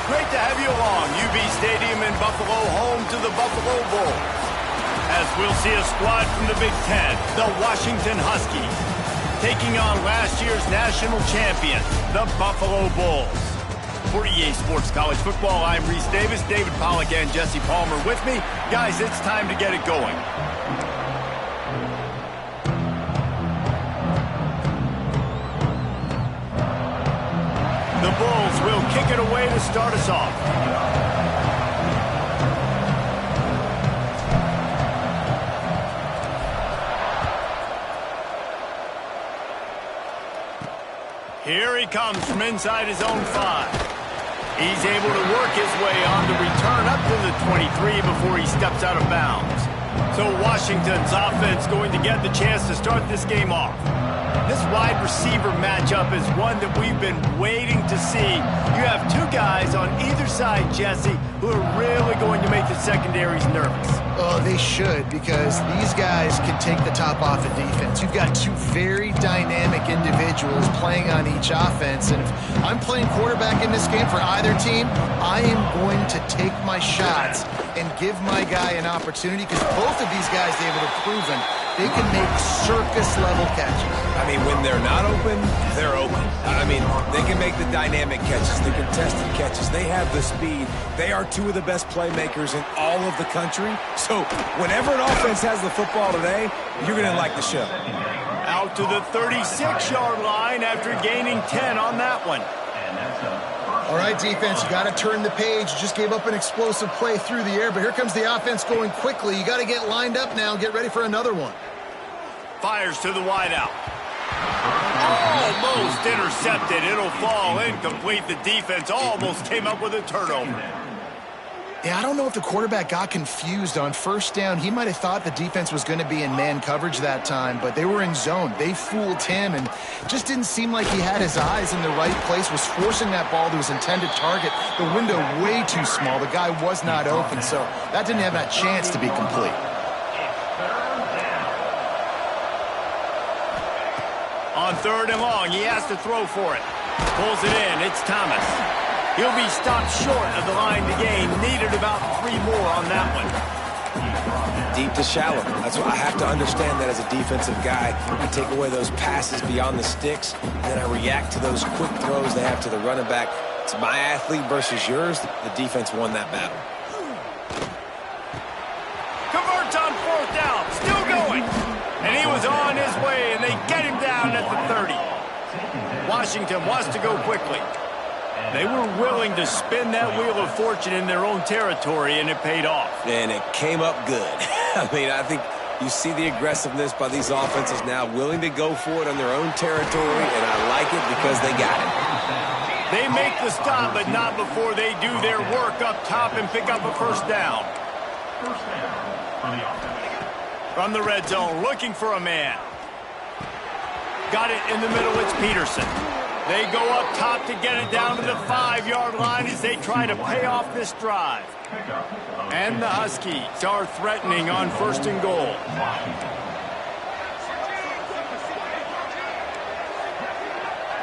Great to have you along. UB Stadium in Buffalo, home to the Buffalo Bulls. As we'll see a squad from the Big Ten, the Washington Huskies, taking on last year's national champion, the Buffalo Bulls. For EA Sports College Football, I'm Reese Davis, David Pollack, and Jesse Palmer with me. Guys, it's time to get it going. The Bulls will kick it away to start us off. Here he comes from inside his own 5. He's able to work his way on the return up to the 23 before he steps out of bounds. So Washington's offense going to get the chance to start this game off. This wide receiver matchup is one that we've been waiting to see. You have two guys on either side, Jesse, who are really going to make the secondaries nervous. Oh, they should, because these guys can take the top off of defense. You've got two very dynamic individuals playing on each offense, and if I'm playing quarterback in this game for either team, I am going to take my shots and give my guy an opportunity, because both of these guys, David, have proven they can make circus-level catches. I mean, when they're not open, they're open. I mean, they can make the dynamic catches, the contested catches. They have the speed. They are two of the best playmakers in all of the country. So whenever an offense has the football today, you're going to like the show. Out to the 36-yard line after gaining 10 on that one. All right, defense, you got to turn the page. You just gave up an explosive play through the air, but here comes the offense going quickly. You got to get lined up now and get ready for another one. Fires to the wideout. Almost intercepted. It'll fall incomplete. The defense almost came up with a turnover. Yeah, I don't know if the quarterback got confused on first down. He might have thought the defense was going to be in man coverage that time, but they were in zone. They fooled him, and just didn't seem like he had his eyes in the right place, was forcing that ball to his intended target. The window way too small. The guy was not open, so that didn't have that chance to be complete. On 3rd and long, he has to throw for it. Pulls it in. It's Thomas. He'll be stopped short of the line to gain. Needed about 3 more on that one. Deep to shallow. That's what I have to understand that as a defensive guy. I take away those passes beyond the sticks, and then I react to those quick throws they have to the running back. It's my athlete versus yours. The defense won that battle. Converts on 4th down. Still going. And he was on his way, and they get him down at the 30. Washington wants to go quickly. They were willing to spin that wheel of fortune in their own territory, and it paid off. And it came up good. I mean, I think you see the aggressiveness by these offenses now, willing to go for it on their own territory, and I like it because they got it. They make the stop, but not before they do their work up top and pick up a first down. From the red zone, looking for a man. Got it in the middle, it's Peterson. They go up top to get it down to the 5-yard line as they try to pay off this drive. And the Huskies are threatening on 1st and goal.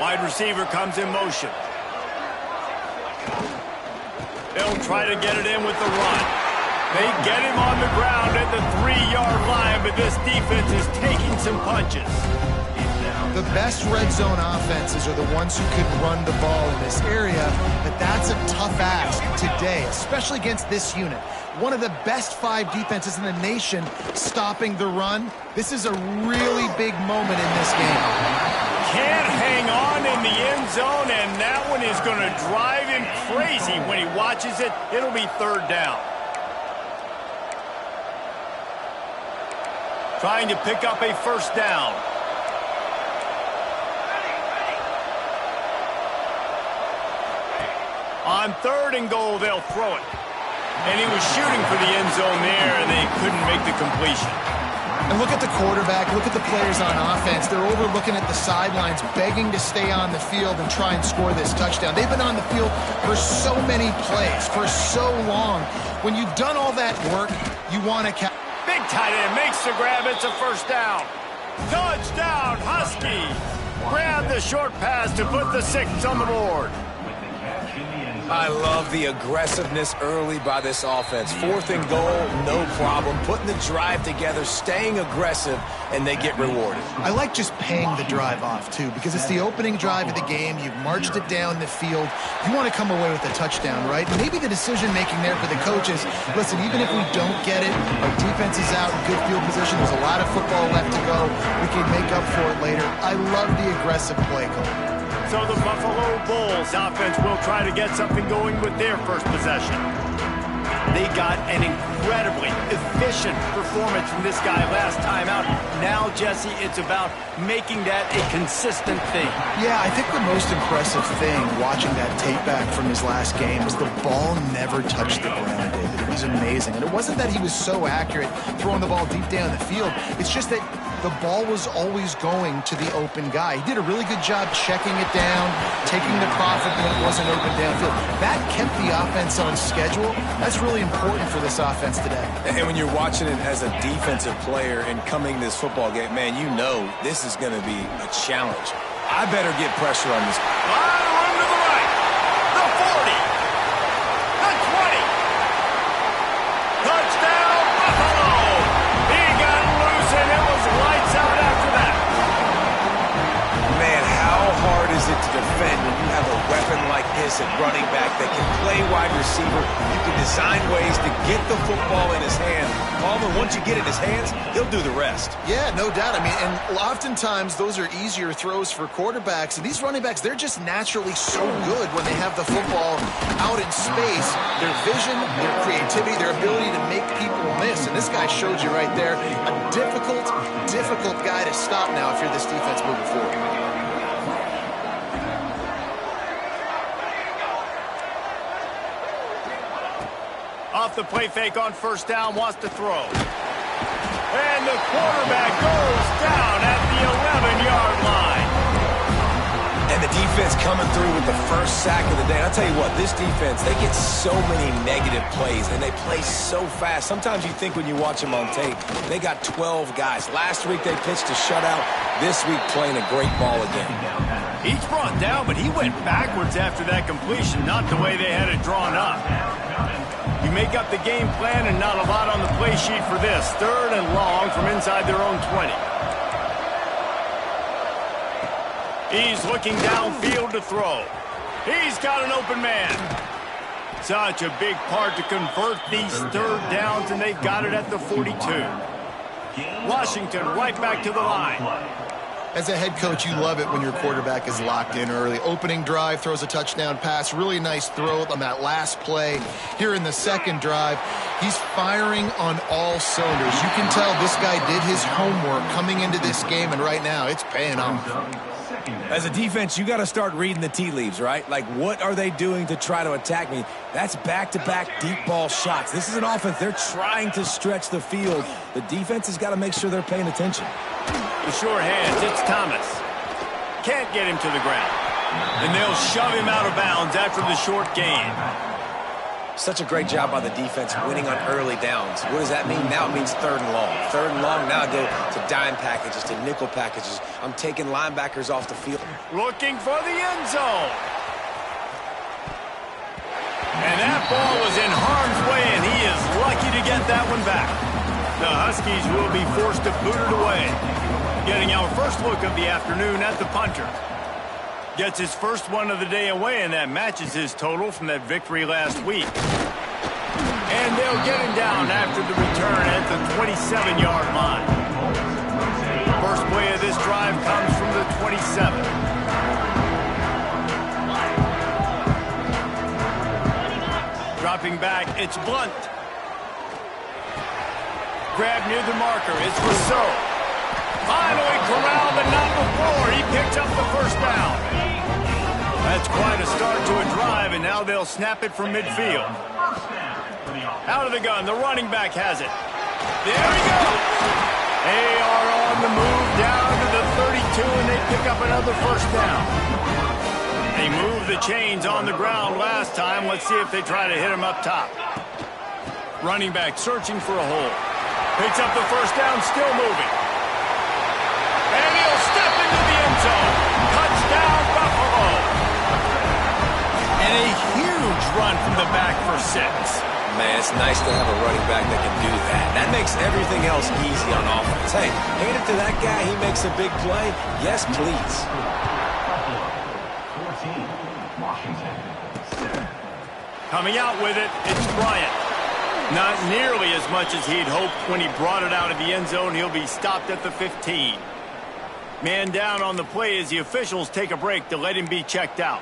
Wide receiver comes in motion. They'll try to get it in with the run. They get him on the ground at the 3-yard line, but this defense is taking some punches. The best red zone offenses are the ones who can run the ball in this area, but that's a tough ask today, especially against this unit. One of the best 5 defenses in the nation stopping the run. This is a really big moment in this game. Can't hang on in the end zone, and that one is going to drive him crazy when he watches it. It'll be 3rd down. Trying to pick up a first down. On 3rd and goal, they'll throw it. And he was shooting for the end zone there, and they couldn't make the completion. And look at the quarterback, look at the players on offense. They're overlooking at the sidelines, begging to stay on the field and try and score this touchdown. They've been on the field for so many plays, for so long. When you've done all that work, you want to catch. Big tight end makes the grab. It's a first down. Touchdown, Husky. Grab the short pass to put the 6 on the board. I love the aggressiveness early by this offense. 4th and goal, no problem. Putting the drive together, staying aggressive, and they get rewarded. I like just paying the drive off, too, because it's the opening drive of the game. You've marched it down the field. You want to come away with a touchdown, right? Maybe the decision-making there for the coaches, listen, even if we don't get it, our defense is out in good field position. There's a lot of football left to go. We can make up for it later. I love the aggressive play call. So the Buffalo Bulls offense will try to get something going with their first possession. They got an incredibly efficient performance from this guy last time out. Now, Jesse, it's about making that a consistent thing. Yeah, I think the most impressive thing watching that tape back from his last game was the ball never touched the ground, David. It was amazing. And it wasn't that he was so accurate throwing the ball deep down the field. It's just that the ball was always going to the open guy. He did a really good job checking it down, taking the profit when it wasn't open downfield. That kept the offense on schedule. That's really important for this offense today. And when you're watching it as a defensive player and coming this football game, man, you know this is going to be a challenge. I better get pressure on this. Run to the right. The 40. The 20. Touchdown, Buffalo. He got loose, and it was lights out after that. Man, how hard is it to defend when you have a weapon like this at running back that can play wide receiver? You can design ways to get the football in his hand. Palmer, once you get it in his hands, he'll do the rest. Yeah, no doubt. I mean, and oftentimes those are easier throws for quarterbacks. And these running backs, they're just naturally so good when they have the football out in space. Their vision, their creativity, their ability to make people miss. And this guy showed you right there, a difficult guy to stop now if you're this defense moving forward. Off the play fake on first down, wants to throw. And the quarterback goes down at the 11-yard line. And the defense coming through with the first sack of the day. I'll tell you what, this defense, they get so many negative plays, and they play so fast. Sometimes you think when you watch them on tape, they got 12 guys. Last week they pitched a shutout. This week playing a great ball again. He's brought down, but he went backwards after that completion, not the way they had it drawn up. You make up the game plan and not a lot on the play sheet for this. 3rd and long from inside their own 20. He's looking downfield to throw. He's got an open man. Such a big part to convert these 3rd downs, and they've got it at the 42. Washington right back to the line. As a head coach, you love it when your quarterback is locked in early. Opening drive, throws a touchdown pass. Really nice throw on that last play. Here in the second drive, he's firing on all cylinders. You can tell this guy did his homework coming into this game, and right now it's paying off. As a defense, you got to start reading the tea leaves, right? Like, what are they doing to try to attack me? That's back-to-back deep ball shots. This is an offense. They're trying to stretch the field. The defense has got to make sure they're paying attention. The sure hands, it's Thomas. Can't get him to the ground. And they'll shove him out of bounds after the short gain. Such a great job by the defense winning on early downs. What does that mean? Now it means 3rd and long. 3rd and long, now I go to dime packages, to nickel packages. I'm taking linebackers off the field. Looking for the end zone. And that ball was in harm's way, and he is lucky to get that one back. The Huskies will be forced to boot it away. Getting our first look of the afternoon at the punter. Gets his first one of the day away, and that matches his total from that victory last week. And they'll get him down after the return at the 27-yard line. First play of this drive comes from the 27. Dropping back, it's Blunt. Grab near the marker, it's Rousseau. Finally corralled, but not before. He picks up the first down. That's quite a start to a drive, and now they'll snap it from midfield. Out of the gun, the running back has it. There we go. They are on the move down to the 32, and they pick up another first down. They moved the chains on the ground last time. Let's see if they try to hit him up top. Running back searching for a hole. Picks up the first down, still moving. And he'll step into the end zone. Touchdown, Buffalo. And a huge run from the back for 6. Man, it's nice to have a running back that can do that. That makes everything else easy on offense. Hey, hand it to that guy. He makes a big play. Yes, please. Coming out with it, it's Bryant. Not nearly as much as he'd hoped when he brought it out of the end zone. He'll be stopped at the 15. Man down on the play as the officials take a break to let him be checked out.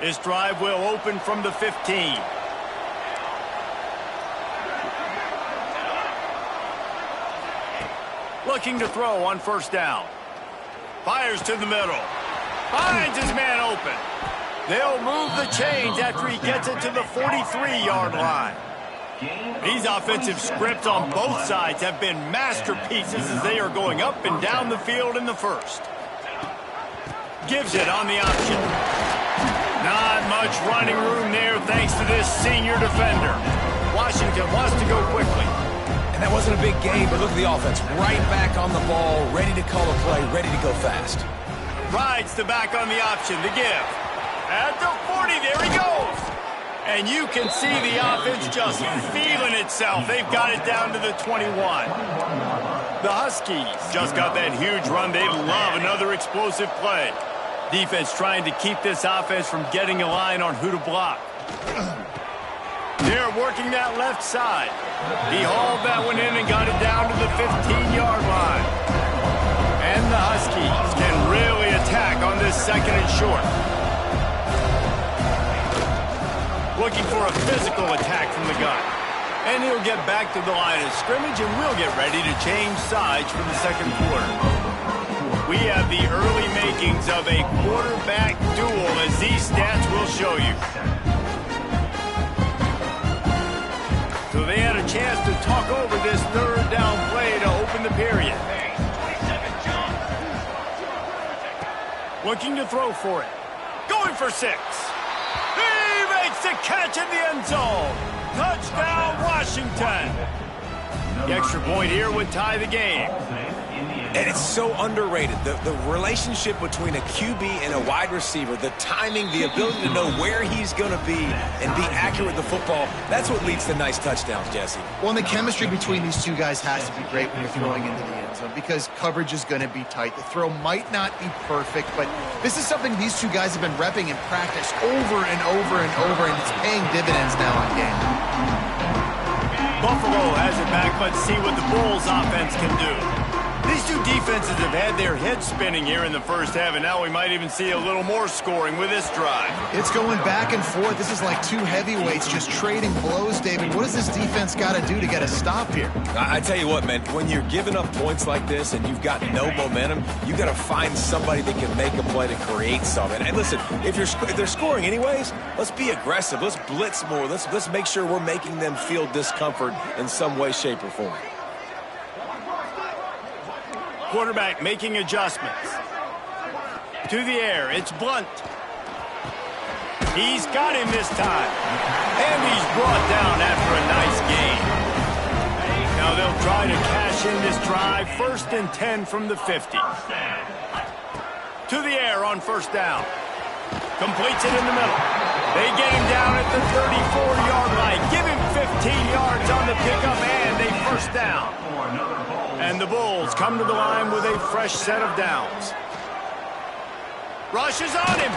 This drive will open from the 15. Looking to throw on first down. Fires to the middle. Finds his man open. They'll move the chains after he gets it to the 43-yard line. These offensive scripts on both sides have been masterpieces as they are going up and down the field in the first. Gives it on the option. Not much running room there thanks to this senior defender. Washington wants to go quickly. And that wasn't a big gain, but look at the offense. Right back on the ball, ready to call a play, ready to go fast. Rides the back on the option to give. At the 40, there he goes. And you can see the offense just feeling itself. They've got it down to the 21. The Huskies just got that huge run. They love another explosive play. Defense trying to keep this offense from getting a line on who to block. They're working that left side. He hauled that one in and got it down to the 15-yard line. And the Huskies can really attack on this second and short. Looking for a physical attack from the gun. And he'll get back to the line of scrimmage, and we'll get ready to change sides for the second quarter. We have the early makings of a quarterback duel, as these stats will show you. So they had a chance to talk over this third down play to open the period. Looking to throw for it. Going for 6. He makes the catch in the end zone. Touchdown, Washington. The extra point here would tie the game. And it's so underrated. The relationship between a QB and a wide receiver, the timing, the ability to know where he's going to be and be accurate with the football, that's what leads to nice touchdowns, Jesse. Well, and the chemistry between these two guys has to be great when you're throwing into the end zone because coverage is going to be tight. The throw might not be perfect, but this is something these two guys have been repping in practice over and over and over, and it's paying dividends now on game. Buffalo has it back. Let's see what the Bulls offense can do. These two defenses have had their heads spinning here in the first half, and now we might even see a little more scoring with this drive. It's going back and forth. This is like two heavyweights just trading blows, David. What does this defense got to do to get a stop here? I tell you what, man, when you're giving up points like this and you've got no momentum, you got to find somebody that can make a play to create something. And listen, if they're scoring anyways, let's be aggressive. Let's blitz more. Let's make sure we're making them feel discomfort in some way, shape, or form. Quarterback making adjustments. To the air, it's Blunt. He's got him this time. And he's brought down after a nice gain. Now they'll try to cash in this drive. 1st and 10 from the 50. To the air on first down. Completes it in the middle. They get him down at the 34-yard line. Give him 15 yards on the pickup and a first down. And the Bulls come to the line with a fresh set of downs. Rush is on him.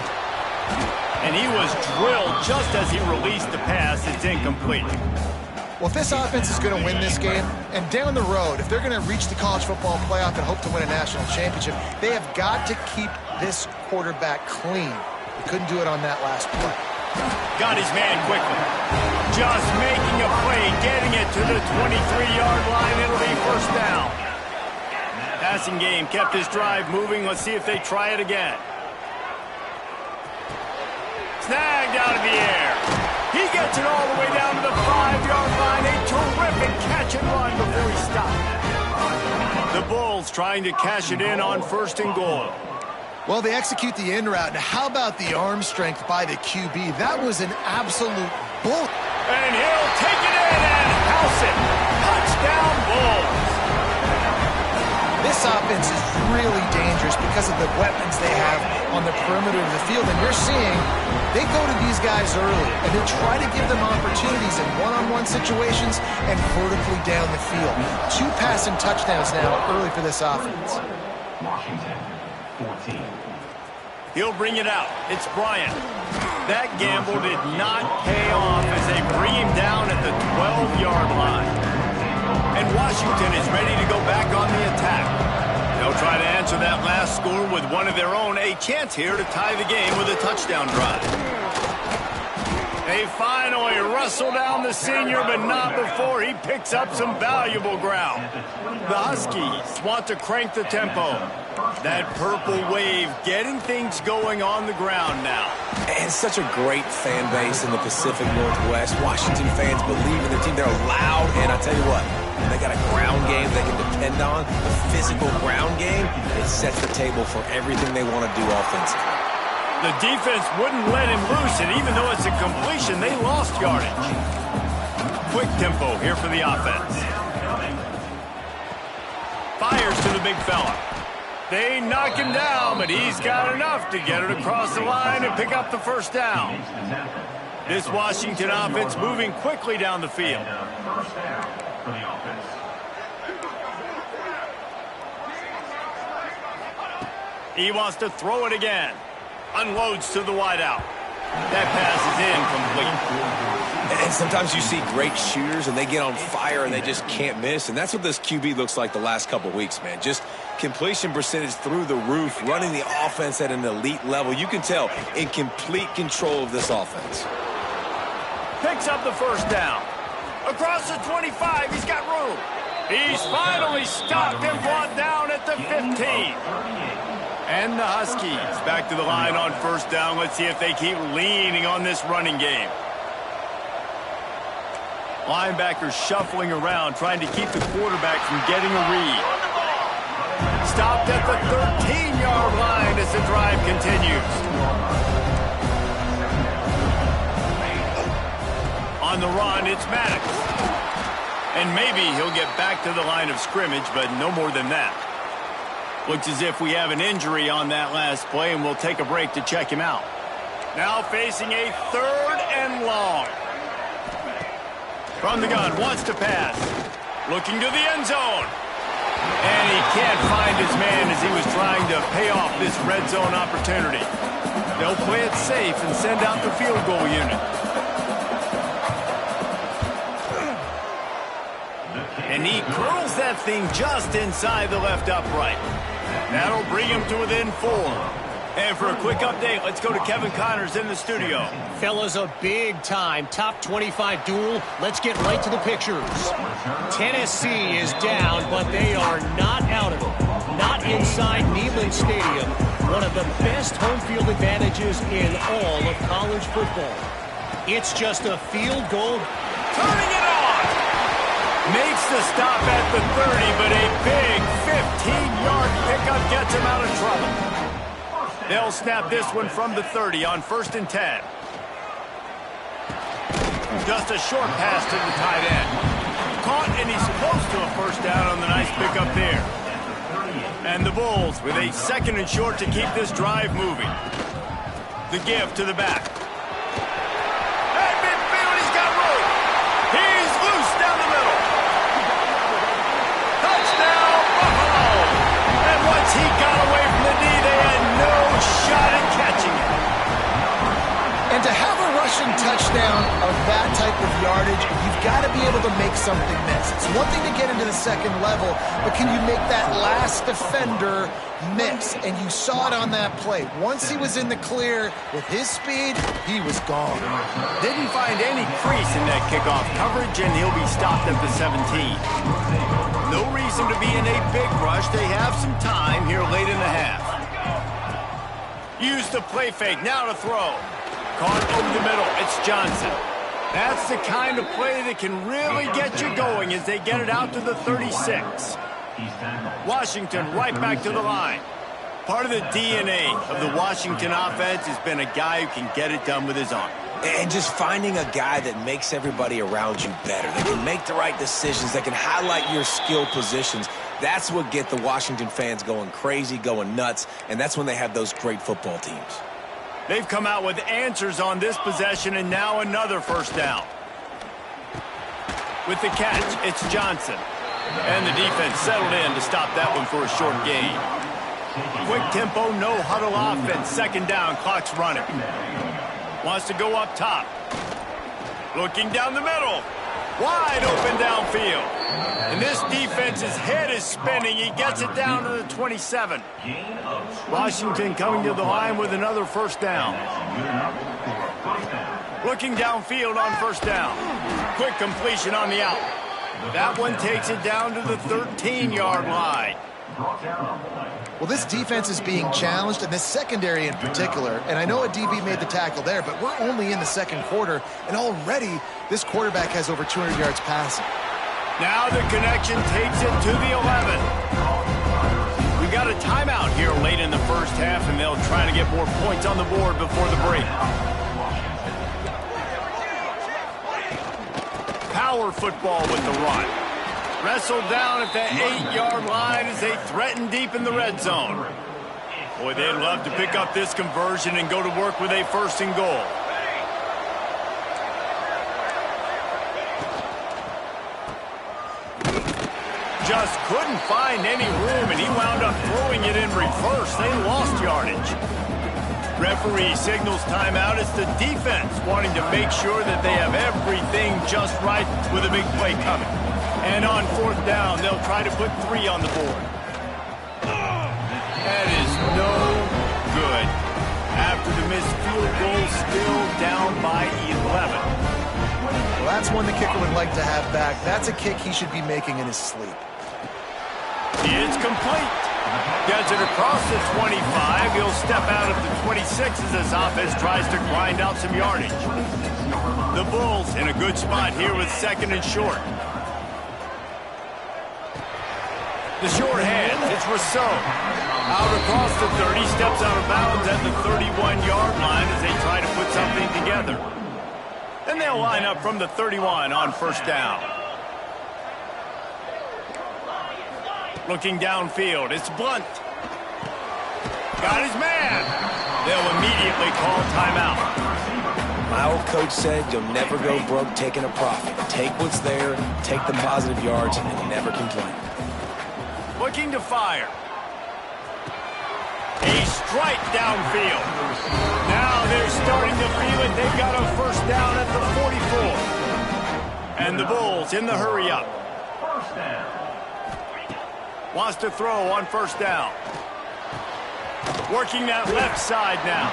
And he was drilled just as he released the pass. It's incomplete. Well, if this offense is going to win this game, and down the road, if they're going to reach the college football playoff and hope to win a national championship, they have got to keep this quarterback clean. He couldn't do it on that last play. Got his man quickly. Just making a play, getting it to the 23-yard line. It'll be first down. Passing game kept this drive moving. Let's see if they try it again. Snagged out of the air. He gets it all the way down to the 5-yard line. A terrific catch and run before he stopped. The Bulls trying to cash it in on 1st and goal. Well, they execute the in route. Now, how about the arm strength by the QB? That was an absolute bullet. And he'll take it in and house it. Touchdown, Bulls. This this offense is really dangerous because of the weapons they have on the perimeter of the field. And you're seeing they go to these guys early, and they try to give them opportunities in one-on-one situations and vertically down the field. 2 passing touchdowns now early for this offense. Washington, 14. He'll bring it out. It's Bryant. That gamble did not pay off as they bring him down at the 12-yard line. And Washington is ready to go back on the attack. They'll try to answer that last score with one of their own. A chance here to tie the game with a touchdown drive. They finally wrestle down the senior, but not before he picks up some valuable ground. The Huskies want to crank the tempo. That purple wave getting things going on the ground now. And such a great fan base in the Pacific Northwest. Washington fans believe in their team. They're loud, and I tell you what, when they got a ground game they can depend on, the physical ground game, it sets the table for everything they want to do offensively. The defense wouldn't let him loose, and even though it's a completion, they lost yardage. Quick tempo here for the offense. Fires to the big fella. They knock him down, but he's got enough to get it across the line and pick up the first down. This Washington offense moving quickly down the field. He wants to throw it again. Unloads to the wideout. That pass is incomplete. And sometimes you see great shooters, and they get on fire, and they just can't miss. And that's what this QB looks like the last couple weeks, man. Just completion percentage through the roof, running the offense at an elite level. You can tell in complete control of this offense. Picks up the first down. Across the 25, he's got room. He's finally stopped and brought down at the 15. And the Huskies back to the line on first down. Let's see if they keep leaning on this running game. Linebackers shuffling around, trying to keep the quarterback from getting a read. Stopped at the 13-yard line as the drive continues. On the run, it's Maddox. And maybe he'll get back to the line of scrimmage, but no more than that. Looks as if we have an injury on that last play, and we'll take a break to check him out. Now facing a 3rd and long. From the gun, wants to pass. Looking to the end zone. And he can't find his man as he was trying to pay off this red zone opportunity. They'll play it safe and send out the field goal unit. And he curls that thing just inside the left upright. That'll bring him to within 4. And for a quick update, let's go to Kevin Connors in the studio. Fellas, a big-time top 25 duel. Let's get right to the pictures. Tennessee is down, but they are not out of it. Not inside Neyland Stadium, one of the best home field advantages in all of college football. It's just a field goal. Turning it on! Makes the stop at the 30, but a big 15-yard pickup gets him out of trouble. They'll snap this one from the 30 on 1st and 10. Just a short pass to the tight end. Caught, and he's close to a first down on the nice pickup there. And the Bulls with a 2nd and short to keep this drive moving. The give to the back. At midfield, he's got room. He's loose down the middle. Touchdown, Buffalo! And once he got away from the knee, they had no shot at catching it. And to have a rushing touchdown of that type of yardage, you've got to be able to make something miss. It's one thing to get into the 2nd level, but can you make that last defender miss? And you saw it on that play. Once he was in the clear with his speed, he was gone. Didn't find any crease in that kickoff coverage, and he'll be stopped at the 17. No reason to be in a big rush. They have some time here late in the half. Use the play fake. Now to throw. Caught over the middle. It's Johnson. That's the kind of play that can really get you going as they get it out to the 36. Washington right back to the line. Part of the DNA of the Washington offense has been a guy who can get it done with his arm. And just finding a guy that makes everybody around you better. That can make the right decisions. That can highlight your skill positions. That's what gets the Washington fans going crazy, going nuts, and that's when they have those great football teams. They've come out with answers on this possession, and now another first down. With the catch, it's Johnson. And the defense settled in to stop that one for a short gain. Quick tempo, no huddle offense. Second down, clock's running. Wants to go up top. Looking down the middle. Wide open downfield. And this defense's head is spinning. He gets it down to the 27. Washington coming to the line with another first down. Looking downfield on first down. Quick completion on the out. That one takes it down to the 13-yard line. Well, this defense is being challenged, and this secondary in particular, and I know a DB made the tackle there, but we're only in the second quarter, and already this quarterback has over 200 yards passing. Now the connection takes it to the 11. We got a timeout here late in the first half, and they'll try to get more points on the board before the break. Power football with the run. Wrestled down at the 8-yard line as they threaten deep in the red zone. Boy, they'd love to pick up this conversion and go to work with a first and goal. Just couldn't find any room, and he wound up throwing it in reverse. They lost yardage. Referee signals timeout. It's the defense wanting to make sure that they have everything just right with a big play coming. And on fourth down, they'll try to put 3 on the board. That is no good. After the missed field goal, still down by 11. Well, that's one the kicker would like to have back. That's a kick he should be making in his sleep. It's complete. Gets it across the 25. He'll step out at the 26 as this offense tries to grind out some yardage. The Bulls in a good spot here with second and short. The short hand, it's Rousseau. Out across the 30, steps out of bounds at the 31-yard line as they try to put something together. Then they'll line up from the 31 on first down. Looking downfield, it's Blunt. Got his man. They'll immediately call timeout. My old coach said you'll never go broke taking a profit. Take what's there, take the positive yards, and never complain. Looking to fire. A strike downfield. Now they're starting to feel it. They've got a first down at the 44. And the Bulls in the hurry up. First down. Wants to throw on first down. Working that left side now.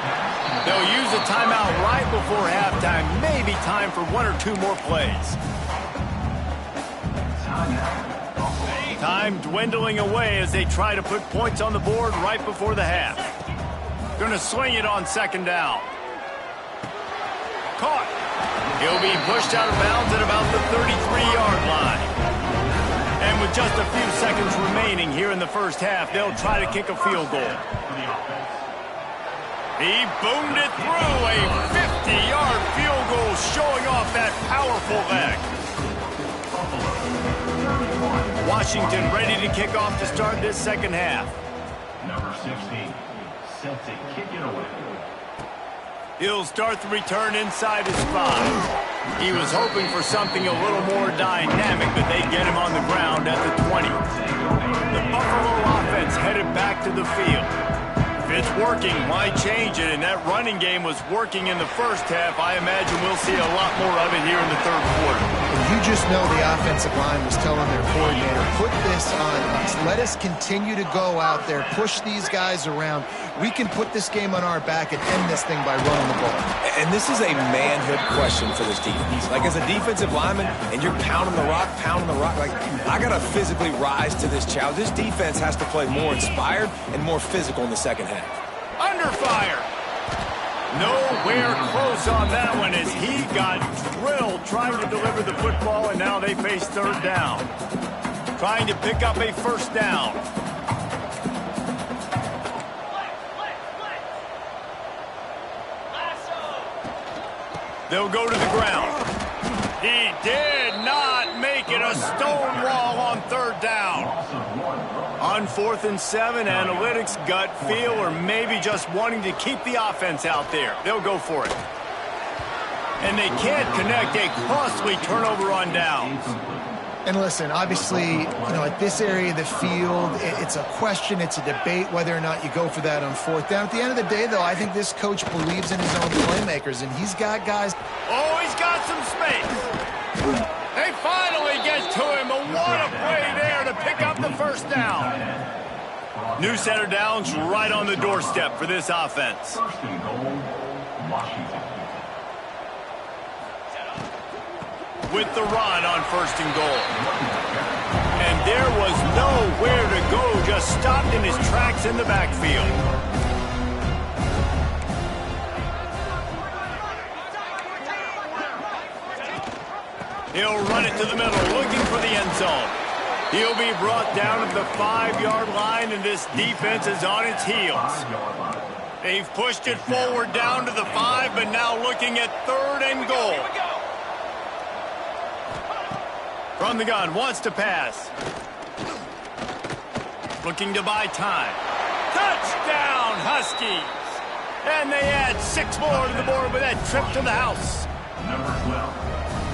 They'll use a timeout right before halftime. Maybe time for 1 or 2 more plays. Time dwindling away as they try to put points on the board right before the half. Gonna swing it on second down. Caught. He'll be pushed out of bounds at about the 33-yard line. And with just a few seconds remaining here in the first half, they'll try to kick a field goal. He boomed it through. A 50-yard field goal showing off that powerful leg. Washington ready to kick off to start this second half. Number 16, set to kick it away. He'll start the return inside his 5. He was hoping for something a little more dynamic, but they get him on the ground at the 20. The Buffalo offense headed back to the field. If it's working, why change it? And that running game was working in the first half. I imagine we'll see a lot more of it here in the third quarter. You just know the offensive line was telling their coordinator, put this on us. Let us continue to go out there, push these guys around. We can put this game on our back and end this thing by running the ball. And this is a manhood question for this defense. Like, as a defensive lineman, and you're pounding the rock, like, I got to physically rise to this challenge. This defense has to play more inspired and more physical in the second half. Under fire. Nowhere close on that one as he got drilled trying to deliver the football, and now they face third down. Trying to pick up a first down. They'll go to the ground. He did not make it. A stone wall on third down. On 4th and 7, analytics, gut feel, or maybe just wanting to keep the offense out there. They'll go for it. And they can't connect a costly turnover on downs. And listen, obviously, at this area of the field, it's a question, it's a debate whether or not you go for that on 4th down. At the end of the day, though, I think this coach believes in his own playmakers, and he's got guys. Oh, he's got some space. They finally get to him, but what a play there to pick up the first down. New center downs right on the doorstep for this offense. First and goal, Washington. With the run on 1st and goal. And there was nowhere to go, just stopped in his tracks in the backfield. He'll run it to the middle, looking for the end zone. He'll be brought down at the 5-yard line, and this defense is on its heels. They've pushed it forward down to the 5, but now looking at 3rd and goal. From the gun, wants to pass. Looking to buy time. Touchdown, Huskies! And they add 6 more to the board with that trip to the house. Number 12.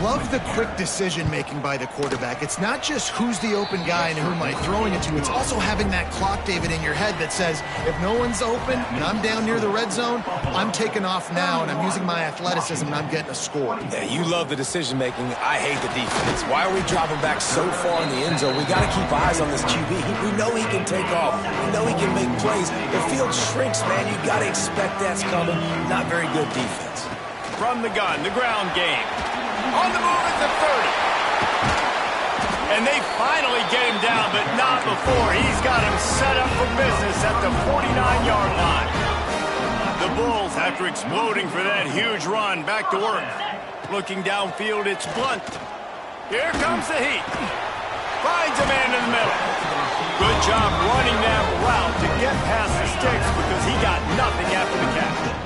Love the quick decision-making by the quarterback. It's not just who's the open guy and who am I throwing it to. It's also having that clock, David, in your head that says, if no one's open and I'm down near the red zone, I'm taking off now and I'm using my athleticism and I'm getting a score. Yeah, you love the decision-making. I hate the defense. Why are we dropping back so far in the end zone? We got to keep eyes on this QB. We know he can take off. We know he can make plays. The field shrinks, man. You got to expect that's coming. Not very good defense. From the gun, the ground game. On the move at the 30. And they finally get him down, but not before. He's got him set up for business at the 49-yard line. The Bulls, after exploding for that huge run, back to work. Looking downfield, it's Blunt. Here comes the heat. Finds a man in the middle. Good job running that route to get past the sticks because he got nothing after the catch.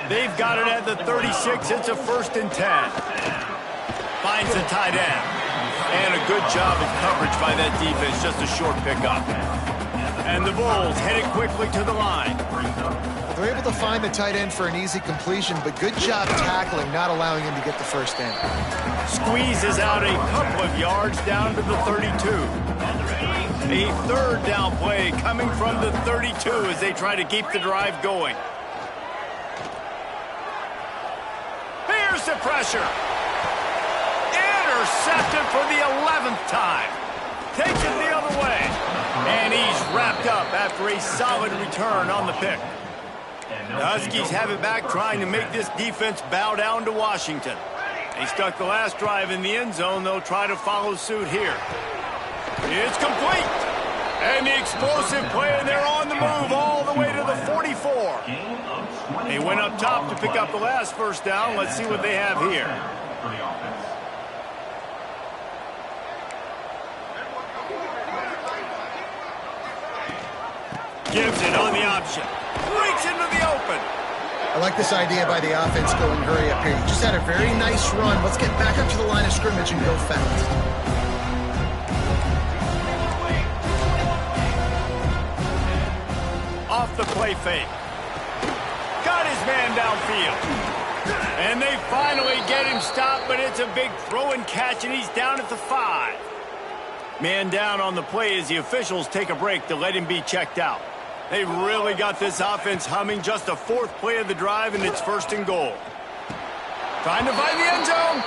They've got it at the 36. It's a 1st and 10. Finds the tight end. And a good job of coverage by that defense. Just a short pickup. And the Bulls headed quickly to the line. They're able to find the tight end for an easy completion, but good job tackling, not allowing him to get the first down. Squeezes out a couple of yards down to the 32. A 3rd down play coming from the 32 as they try to keep the drive going. Here's the pressure. Intercepted for the 11th time. Takes it the other way. And he's wrapped up after a solid return on the pick. The Huskies have it back, trying to make this defense bow down to Washington. They stuck the last drive in the end zone. They'll try to follow suit here. It's complete. And the explosive play, and they're on the move all the way to the 44. They went up top to pick up the last first down. Let's see what they have here. For the offense. Gives it on the option. Breaks into the open. I like this idea by the offense going hurry up here. You just had a very nice run. Let's get back up to the line of scrimmage and go fast. Off the play fake. Got his man downfield. And they finally get him stopped, but it's a big throw and catch, and he's down at the 5. Man down on the play as the officials take a break to let him be checked out. They really got this offense humming. Just a 4th play of the drive, and it's 1st and goal. Trying to find the end zone.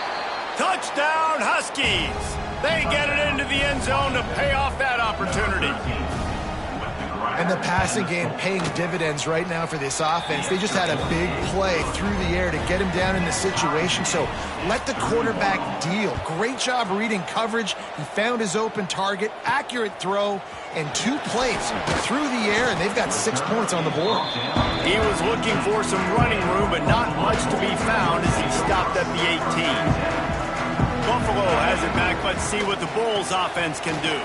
Touchdown, Huskies. They get it into the end zone to pay off that opportunity. And the passing game paying dividends right now for this offense. They just had a big play through the air to get him down in the situation. So let the quarterback deal. Great job reading coverage. He found his open target, accurate throw, and 2 plays through the air, and they've got 6 points on the board. He was looking for some running room, but not much to be found as he stopped at the 18. Buffalo has it back. Let's see what the Bulls offense can do.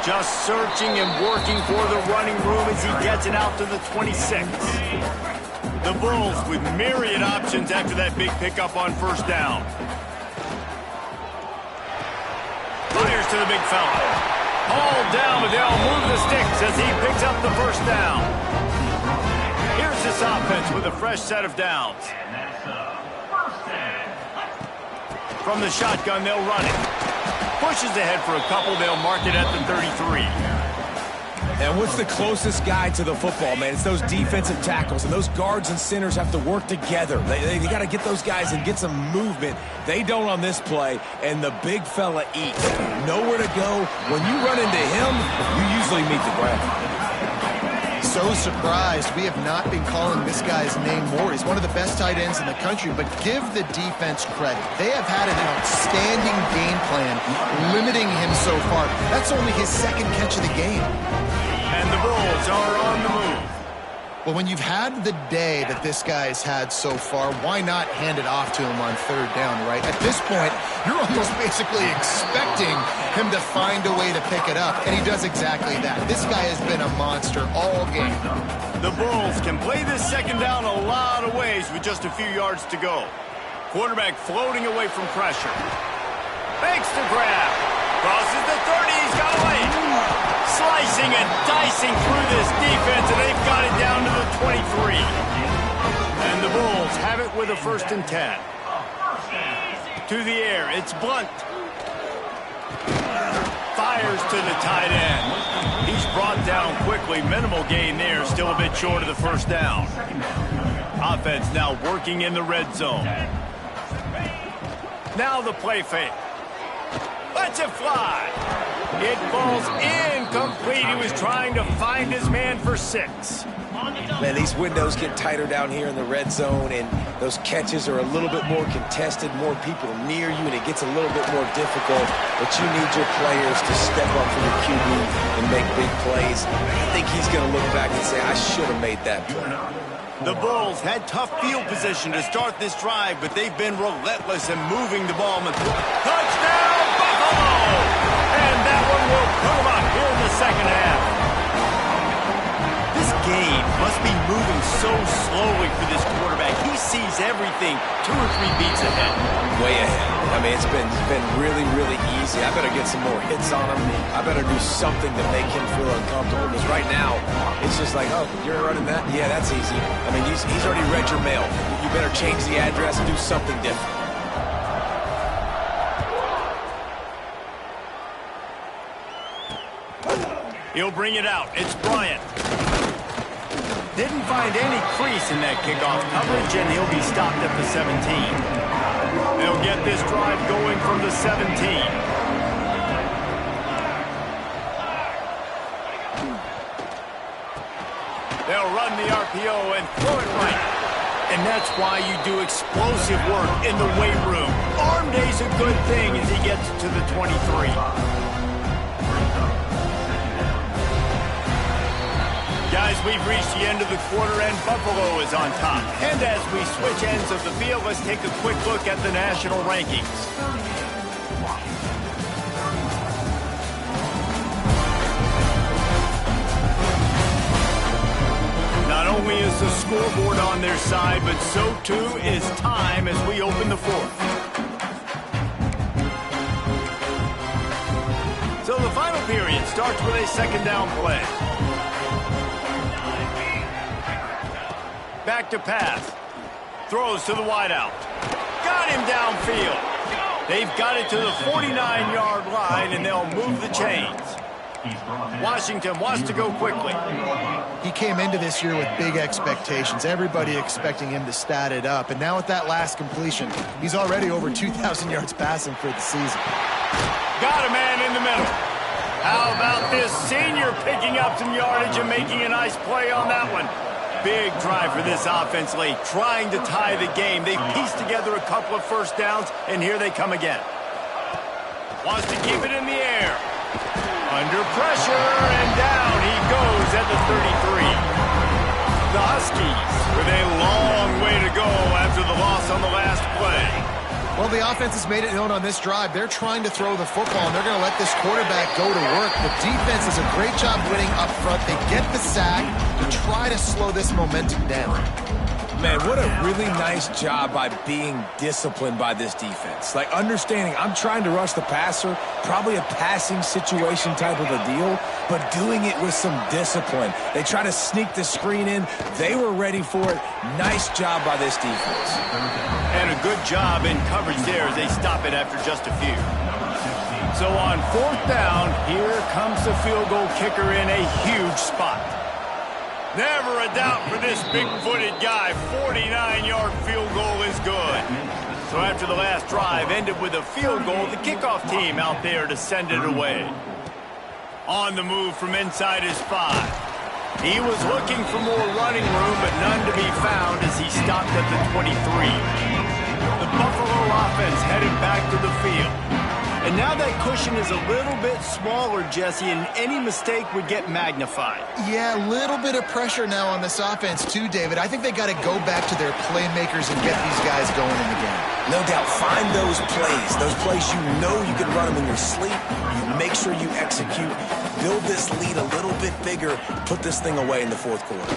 Just searching and working for the running room as he gets it out to the 26. The Bulls with myriad options after that big pickup on 1st down. Fires to the big fella. Hauled down, but they'll move the sticks as he picks up the first down. Here's this offense with a fresh set of downs. From the shotgun, they'll run it. Pushes ahead for a couple. They'll mark it at the 33. And what's the closest guy to the football, man? It's those defensive tackles, and those guards and centers have to work together. They got to get those guys and get some movement. They don't on this play, and the big fella eats. Nowhere to go. When you run into him, you usually meet the ground. So surprised we have not been calling this guy's name more. He's one of the best tight ends in the country, but give the defense credit. They have had an outstanding game plan limiting him so far. That's only his second catch of the game. And the Bulls are on the move. Well, when you've had the day that this guy's had so far, why not hand it off to him on third down, right? At this point, you're almost basically expecting him to find a way to pick it up, and he does exactly that. This guy has been a monster all game. The Bulls can play this second down a lot of ways with just a few yards to go. Quarterback floating away from pressure. Makes the grab. Crosses the 30. He's got away. Slicing and dicing through this defense, and they've got it down to the 23. And the Bulls have it with a 1st and 10. To the air, it's Blunt. Fires to the tight end. He's brought down quickly. Minimal gain there, still a bit short of the first down. Offense now working in the red zone. Now the play fake. Lets it fly. It falls incomplete. He was trying to find his man for 6. Man, these windows get tighter down here in the red zone, and those catches are a little bit more contested, more people near you, and it gets a little bit more difficult. But you need your players to step up for your QB and make big plays. I think he's going to look back and say, I should have made that play. The Bulls had tough field position to start this drive, but they've been relentless in moving the ball. Touchdown, Buffalo! And that one will put them up here in the second half. This game must be moving so slowly for this quarterback. He sees everything 2 or 3 beats ahead. Way ahead. I mean, it's been really, really easy. I better get some more hits on him. I better do something to make him feel uncomfortable, because right now, it's just like, oh, you're running that? Yeah, that's easy. I mean, he's already read your mail. You better change the address and do something different. He'll bring it out. It's Bryant. Didn't find any crease in that kickoff coverage, and he'll be stopped at the 17. They'll get this drive going from the 17. They'll run the RPO and throw it right. And that's why you do explosive work in the weight room. Arm day's a good thing as he gets to the 23. Guys, we've reached the end of the quarter, and Buffalo is on top. And as we switch ends of the field, let's take a quick look at the national rankings. Not only is the scoreboard on their side, but so too is time as we open the 4th. So the final period starts with a second down play. Back to pass. Throws to the wideout. Got him downfield. They've got it to the 49-yard line, and they'll move the chains. Washington wants to go quickly. He came into this year with big expectations. Everybody expecting him to stat it up. And now with that last completion, he's already over 2,000 yards passing for the season. Got a man in the middle. How about this senior picking up some yardage and making a nice play on that one? Big drive for this offense late, trying to tie the game. They pieced together a couple of first downs, and here they come again. Wants to keep it in the air. Under pressure, and down he goes at the 33. The Huskies with a long way to go after the loss on the last play. Well, the offense has made it known on this drive. They're trying to throw the football, and they're going to let this quarterback go to work. The defense does a great job winning up front. They get the sack to try to slow this momentum down. Man, what a really nice job by being disciplined by this defense. Like, understanding I'm trying to rush the passer, probably a passing situation type of a deal, but doing it with some discipline. They try to sneak the screen in. They were ready for it. Nice job by this defense. And a good job in coverage there as they stop it after just a few. So on 4th down, here comes the field goal kicker in a huge spot. Never a doubt for this big-footed guy. 49-yard field goal is good. So after the last drive ended with a field goal, the kickoff team out there to send it away. On the move from inside his 5. He was looking for more running room, but none to be found as he stopped at the 23. The Buffalo offense headed back to the field. And now that cushion is a little bit smaller, Jesse, and any mistake would get magnified. Yeah, a little bit of pressure now on this offense too, David. I think they got to go back to their playmakers and get these guys going in the game. No doubt, find those plays you know you can run them in your sleep. You make sure you execute, build this lead a little bit bigger, put this thing away in the 4th quarter.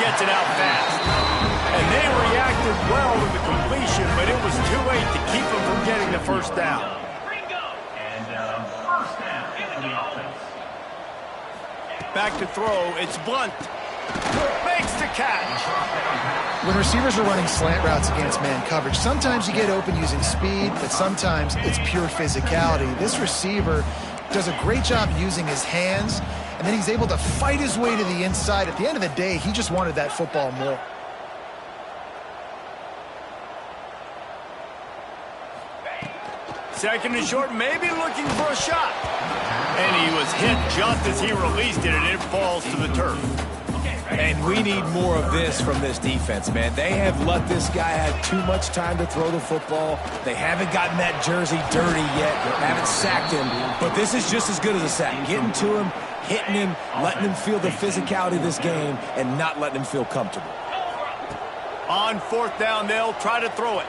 Gets it out fast. And they reacted well to the completion, but it was too late to keep them from getting the first down. And first down for the offense. Back to throw, it's Blunt. Makes the catch. When receivers are running slant routes against man coverage, sometimes you get open using speed, but sometimes it's pure physicality. This receiver does a great job using his hands, and then he's able to fight his way to the inside. At the end of the day, he just wanted that football more. Second and short, maybe looking for a shot. And he was hit just as he released it, and it falls to the turf. And we need more of this from this defense, man. They have let this guy have too much time to throw the football. They haven't gotten that jersey dirty yet. They haven't sacked him. But this is just as good as a sack. Getting to him, hitting him, letting him feel the physicality of this game, and not letting him feel comfortable. On 4th down, they'll try to throw it.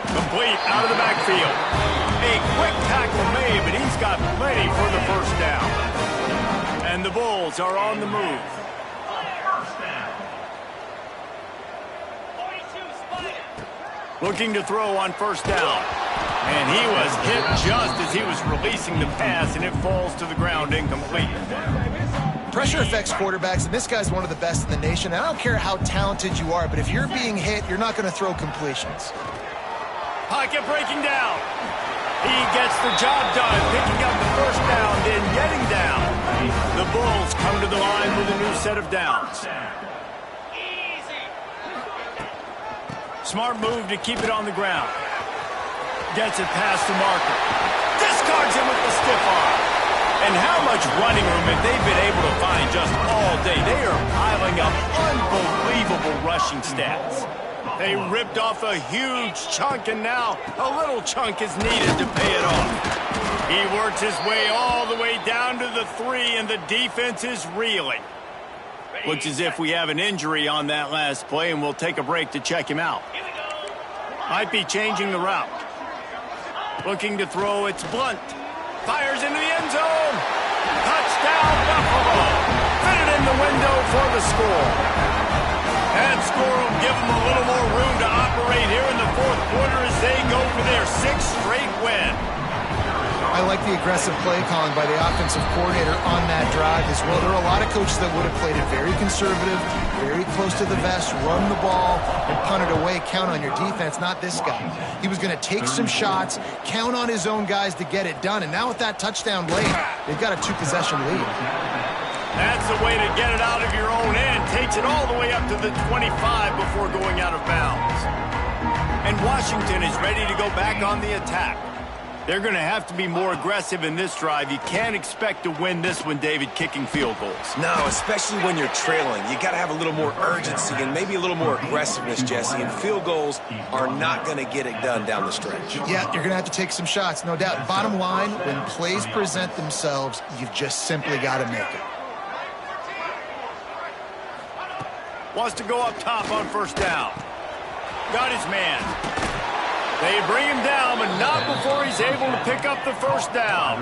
Complete out of the backfield. A quick tackle made, but he's got plenty for the first down. And the Bulls are on the move. Looking to throw on 1st down. And he was hit just as he was releasing the pass, and it falls to the ground incomplete. Pressure affects quarterbacks, and this guy's one of the best in the nation. I don't care how talented you are, but if you're being hit, you're not going to throw completions. Pocket breaking down. He gets the job done, picking up the first down, then getting down. The Bulls come to the line with a new set of downs. Smart move to keep it on the ground. Gets it past the marker. Discards him with the stiff arm. And how much running room have they been able to find just all day? They are piling up unbelievable rushing stats. They ripped off a huge chunk, and now a little chunk is needed to pay it off. He works his way all the way down to the 3, and the defense is reeling. Looks as if we have an injury on that last play, and we'll take a break to check him out. Might be changing the route. Looking to throw, it's Blunt. Fires into the end zone. Touchdown, Buffalo. Fit it in the window for the score. That score will give them a little more room to operate here in the 4th quarter as they go for their 6th straight win. I like the aggressive play calling by the offensive coordinator on that drive as well. There are a lot of coaches that would have played it very conservative, very close to the vest, run the ball, and punt it away, count on your defense, not this guy. He was going to take some shots, count on his own guys to get it done, and now with that touchdown late, they've got a 2-possession lead. That's the way to get it out of your own end. Takes it all the way up to the 25 before going out of bounds. And Washington is ready to go back on the attack. They're going to have to be more aggressive in this drive. You can't expect to win this one, David, kicking field goals. No, especially when you're trailing. You got to have a little more urgency and maybe a little more aggressiveness, Jesse. And field goals are not going to get it done down the stretch. Yeah, you're going to have to take some shots, no doubt. Bottom line, when plays present themselves, you've just simply got to make it. Wants to go up top on 1st down. Got his man. They bring him down, but not before he's able to pick up the first down.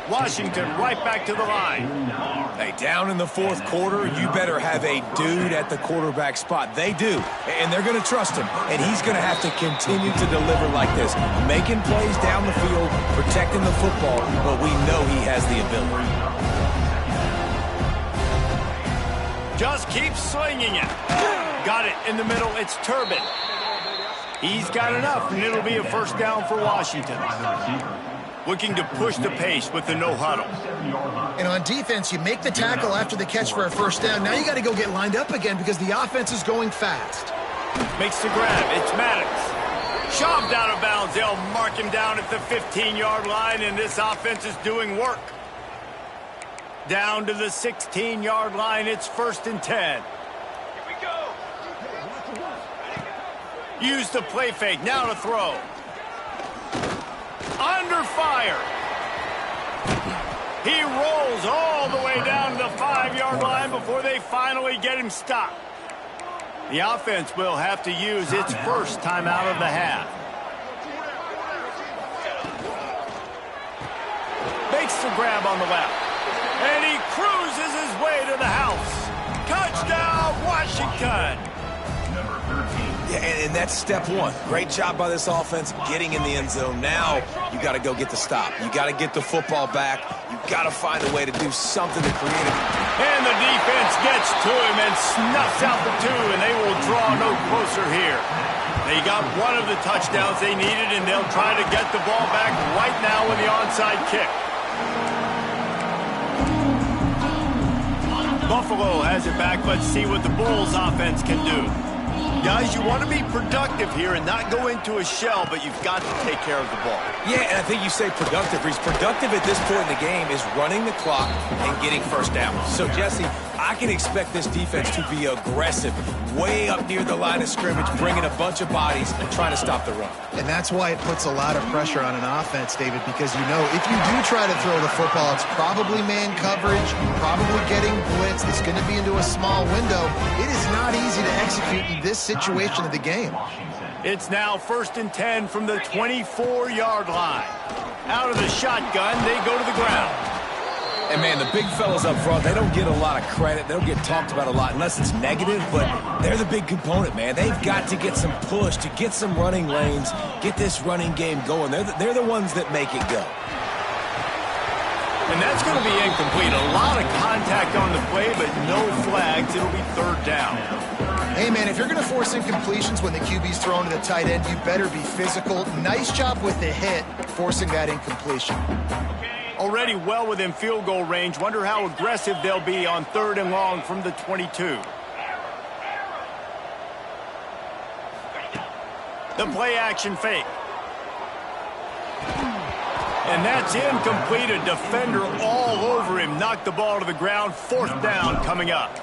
Washington right back to the line. Hey, down in the fourth quarter, you better have a dude at the quarterback spot. They do, and they're going to trust him, and he's going to have to continue to deliver like this, making plays down the field, protecting the football, but we know he has the ability. Just keep slinging it. Got it in the middle. It's Turbin. He's got enough, and it'll be a first down for Washington. Looking to push the pace with the no huddle. And on defense, you make the tackle after the catch for a first down. Now you got to go get lined up again because the offense is going fast. Makes the grab. It's Maddox. Shoved out of bounds. They'll mark him down at the 15-yard line, and this offense is doing work. Down to the 16-yard line. It's 1st and 10. Use the play fake. Now to throw. Under fire. He rolls all the way down to the 5-yard line before they finally get him stopped. The offense will have to use its first timeout of the half. Makes the grab on the left. And he cruises his way to the house. Touchdown, Washington. Yeah, and that's step one. Great job by this offense getting in the end zone. Now you got to go get the stop. You got to get the football back. You got to find a way to do something to create it. And the defense gets to him and snuffs out the two, and they will draw no closer here. They got one of the touchdowns they needed, and they'll try to get the ball back right now with the onside kick. Buffalo has it back. Let's see what the Bulls offense can do. Guys, you want to be productive here and not go into a shell, but you've got to take care of the ball. Yeah, and I think you say productive. He's productive at this point in the game is running the clock and getting first down. So, Jesse, I can expect this defense to be aggressive, way up near the line of scrimmage, bringing a bunch of bodies and trying to stop the run. And that's why it puts a lot of pressure on an offense, David, because you know if you do try to throw the football, it's probably man coverage, probably getting blitzed. It's going to be into a small window. It is not easy to execute in this situation of the game. It's now 1st and 10 from the 24-yard line. Out of the shotgun, they go to the ground. And, man, the big fellas up front, they don't get a lot of credit. They don't get talked about a lot unless it's negative, but they're the big component, man. They've got to get some push, to get some running lanes, get this running game going. They're the ones that make it go. And that's going to be incomplete. A lot of contact on the play, but no flags. It'll be 3rd down. Hey, man, if you're going to force incompletions when the QB's thrown to the tight end, you better be physical. Nice job with the hit, forcing that incompletion. Already well within field goal range. Wonder how aggressive they'll be on 3rd and long from the 22. The play action fake. And that's incomplete. A defender all over him. Knocked the ball to the ground. 4th down coming up.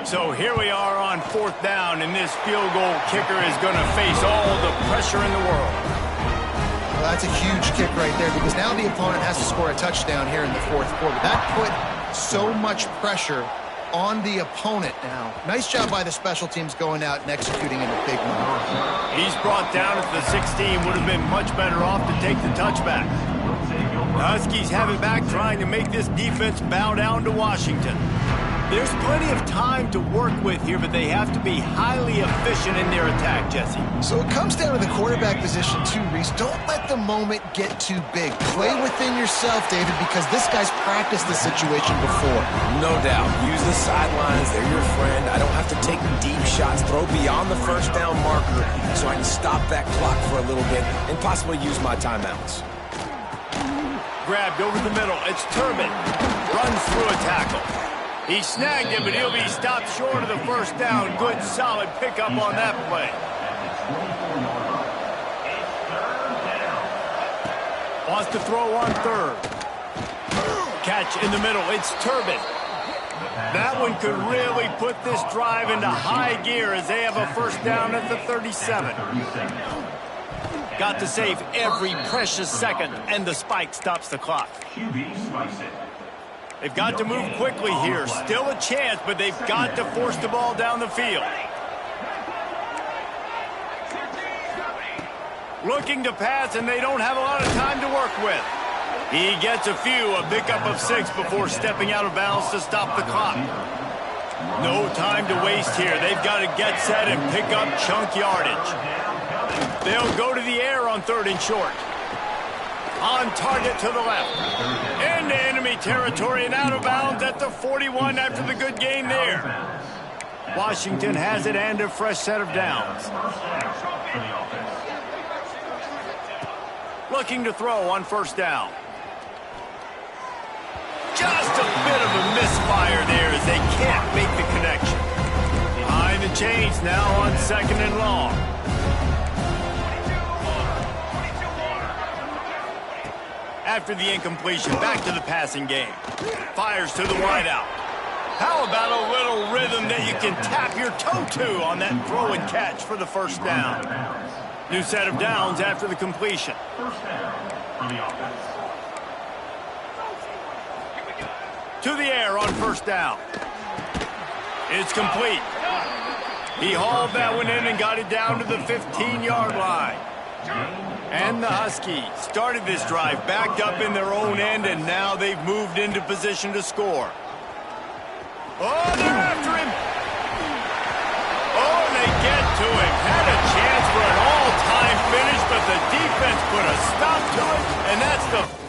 So here we are on 4th down, and this field goal kicker is going to face all the pressure in the world. Well, that's a huge kick right there because now the opponent has to score a touchdown here in the 4th quarter. That put so much pressure on the opponent now. Nice job by the special teams going out and executing in a big moment. He's brought down at the 16. Would have been much better off to take the touchback. The Huskies have it back, trying to make this defense bow down to Washington. There's plenty of time to work with here, but they have to be highly efficient in their attack, Jesse. So it comes down to the quarterback position too, Reese. Don't let the moment get too big. Play within yourself, David, because this guy's practiced the situation before. No doubt. Use the sidelines. They're your friend. I don't have to take deep shots. Throw beyond the first down marker so I can stop that clock for a little bit and possibly use my timeouts. Grabbed over the middle. It's Turbin. Runs through a tackle. He snagged him, but he'll be stopped short of the first down. Good, solid pickup on that play. Wants to throw on 3rd. Catch in the middle. It's Turbin. That one could really put this drive into high gear as they have a first down at the 37. Got to save every precious second, and the spike stops the clock. They've got to move quickly here. Still a chance, but they've got to force the ball down the field. Looking to pass, and they don't have a lot of time to work with. He gets a few, a pickup of 6 before stepping out of bounds to stop the clock. No time to waste here. They've got to get set and pick up chunk yardage. They'll go to the air on 3rd and short. On target to the left. Into enemy territory and out of bounds at the 41 after the good game there. Washington has it and a fresh set of downs. Looking to throw on 1st down. Just a bit of a misfire there as they can't make the connection. Behind the chains now on 2nd and long. After the incompletion, back to the passing game. Fires to the wideout. How about a little rhythm that you can tap your toe to on that throw and catch for the 1st down? New set of downs after the completion. 1st down for the offense. To the air on 1st down. It's complete. He hauled that one in and got it down to the 15-yard line. And the Huskies started this drive backed up in their own end, and now they've moved into position to score. Oh, they're after him. Oh, and they get to him. Had a chance for an all-time finish, but the defense put a stop to it, and that's the